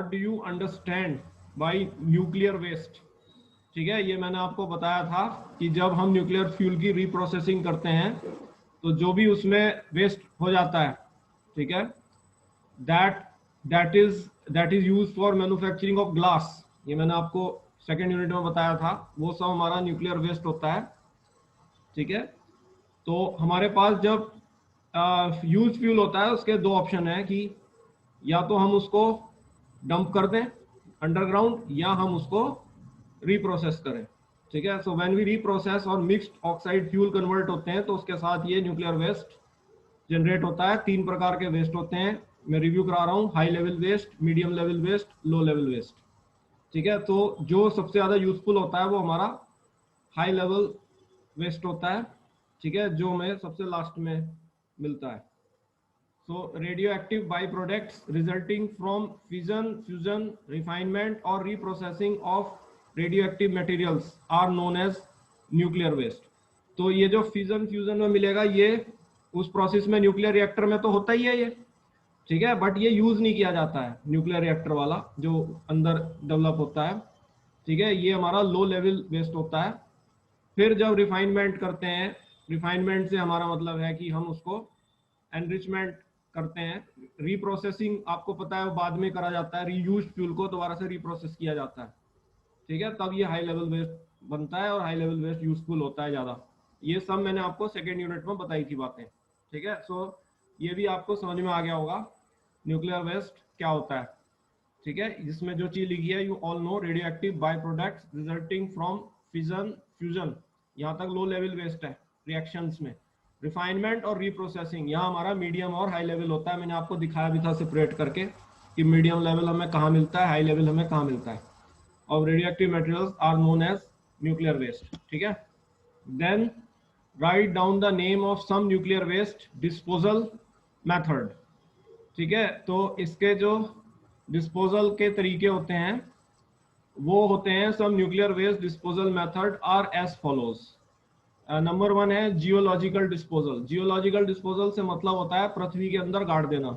Do you understand by nuclear waste? ठीक है, ये मैंने आपको बताया था कि जब हम न्यूक्लियर फ्यूल की रीप्रोसेसिंग करते हैं तो जो भी उसमें वेस्ट हो जाता है, ठीक है, that that is use for manufacturing of glass. ये मैंने आपको सेकेंड यूनिट में बताया था, वो सब हमारा न्यूक्लियर वेस्ट होता है। ठीक है, तो हमारे पास जब यूज फ्यूल होता है उसके दो ऑप्शन है कि या तो हम उसको डंप कर दें अंडरग्राउंड या हम उसको रीप्रोसेस करें। ठीक है, सो व्हेन वी रीप्रोसेस और मिक्स्ड ऑक्साइड फ्यूल कन्वर्ट होते हैं तो उसके साथ ये न्यूक्लियर वेस्ट जनरेट होता है। तीन प्रकार के वेस्ट होते हैं, मैं रिव्यू करा रहा हूँ, high level waste, medium level waste, low level waste. ठीक है, तो जो सबसे ज्यादा यूजफुल होता है वो हमारा हाई लेवल वेस्ट होता है। ठीक है, जो हमें सबसे लास्ट में मिलता है। So radioactive byproducts resulting from fission, fusion, refinement or reprocessing of radioactive materials are known as nuclear waste। तो ये जो फिजन फ्यूजन में मिलेगा ये उस प्रोसेस में न्यूक्लियर रिएक्टर में तो होता ही है ये। ठीक है, बट ये यूज नहीं किया जाता है न्यूक्लियर रिएक्टर वाला जो अंदर डेवलप होता है। ठीक है, ये हमारा लो लेवल वेस्ट होता है। फिर जब रिफाइनमेंट करते हैं, रिफाइनमेंट से हमारा मतलब है कि हम उसको एनरिचमेंट करते हैं। रीप्रोसेसिंग आपको पता है वो बाद में करा जाता है, रीयूज फ्यूल को दोबारा से रीप्रोसेस किया जाता है। ठीक है, तब ये हाई लेवल वेस्ट बनता है और हाई लेवल वेस्ट यूजफुल होता है ज़्यादा। ये सब मैंने आपको सेकेंड यूनिट में बताई थी बातें। ठीक है, सो ये भी आपको समझ में आ गया होगा न्यूक्लियर वेस्ट क्या होता है। ठीक है, जिसमें जो चीज लिखी है, you all know radioactive by products resulting from fission fusion, यहाँ तक लो लेवल वेस्ट है रिएक्शंस में। रिफाइनमेंट और रीप्रोसेसिंग यहाँ हमारा मीडियम और हाई लेवल होता है। मैंने आपको दिखाया भी था सेपरेट करके कि मीडियम लेवल हमें कहाँ मिलता है, हाई लेवल हमें कहाँ मिलता है। और radioactive materials are known as nuclear waste. ठीक है, then write down the name of some nuclear waste disposal method. ठीक है, तो इसके जो डिस्पोजल के तरीके होते हैं वो होते हैं, some nuclear waste disposal method are as follows. Number one है जियोलॉजिकल डिस्पोजल। जियोलॉजिकल डिस्पोजल से मतलब होता है पृथ्वी के अंदर गाड़ देना।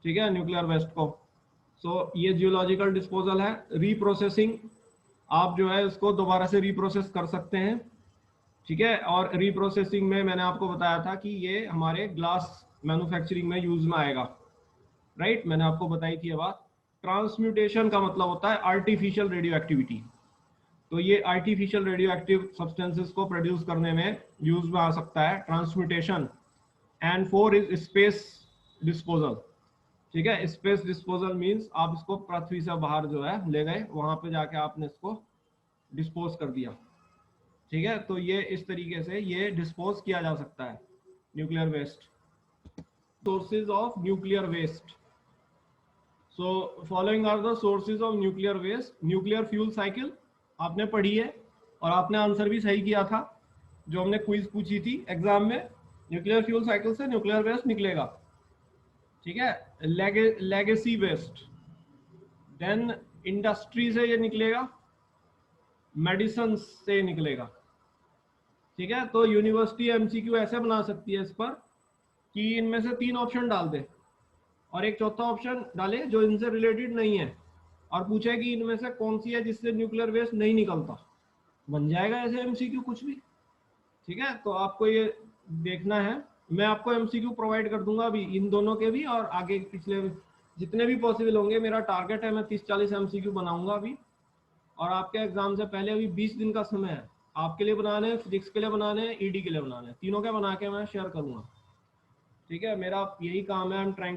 ठीक है, न्यूक्लियर वेस्ट को। ये जियोलॉजिकल डिस्पोजल है। रीप्रोसेसिंग, आप जो है इसको दोबारा से रीप्रोसेस कर सकते हैं। ठीक है, और रीप्रोसेसिंग में मैंने आपको बताया था कि ये हमारे ग्लास मैन्युफैक्चरिंग में यूज में आएगा। राइट, मैंने आपको बताई थी ये बात। ट्रांसम्यूटेशन का मतलब होता है आर्टिफिशियल रेडियो एक्टिविटी। तो ये आर्टिफिशियल रेडियो एक्टिव सब्सटेंसेस को प्रोड्यूस करने में यूज में आ सकता है transmutation. And four is space disposal. ठीक है, स्पेस डिस्पोजल मींस आप इसको पृथ्वी से बाहर जो है ले गए, वहां पे जाके आपने इसको डिस्पोज कर दिया। ठीक है, तो ये इस तरीके से ये डिस्पोज किया जा सकता है nuclear waste. Sources of nuclear waste. So following are the sources of nuclear waste. Nuclear fuel cycle आपने पढ़ी है और आपने आंसर भी सही किया था जो हमने क्विज पूछी थी एग्जाम में। न्यूक्लियर फ्यूल साइकिल से न्यूक्लियर वेस्ट निकलेगा। ठीक है, लेगेसी वेस्ट, देन इंडस्ट्री से ये निकलेगा, मेडिसिन से निकलेगा। ठीक है, तो यूनिवर्सिटी एमसीक्यू ऐसे बना सकती है इस पर कि इनमें से तीन ऑप्शन डाल दे और एक चौथा ऑप्शन डाले जो इनसे रिलेटेड नहीं है और पूछे कि इनमें से कौन सी है जिससे न्यूक्लियर वेस्ट नहीं निकलता। बन जाएगा ऐसे एमसीक्यू कुछ भी। ठीक है, तो आपको ये देखना है। मैं आपको एमसीक्यू प्रोवाइड कर दूंगा अभी इन दोनों के भी और आगे पिछले जितने भी पॉसिबल होंगे। मेरा टारगेट है मैं 30-40 एमसीक्यू बनाऊंगा अभी, और आपके एग्जाम से पहले अभी 20 दिन का समय है। आपके लिए बनाने, फिजिक्स के लिए बनाने, ईडी के लिए बनाने, तीनों के बना के मैं शेयर करूंगा। ठीक है, मेरा यही काम है। I am trying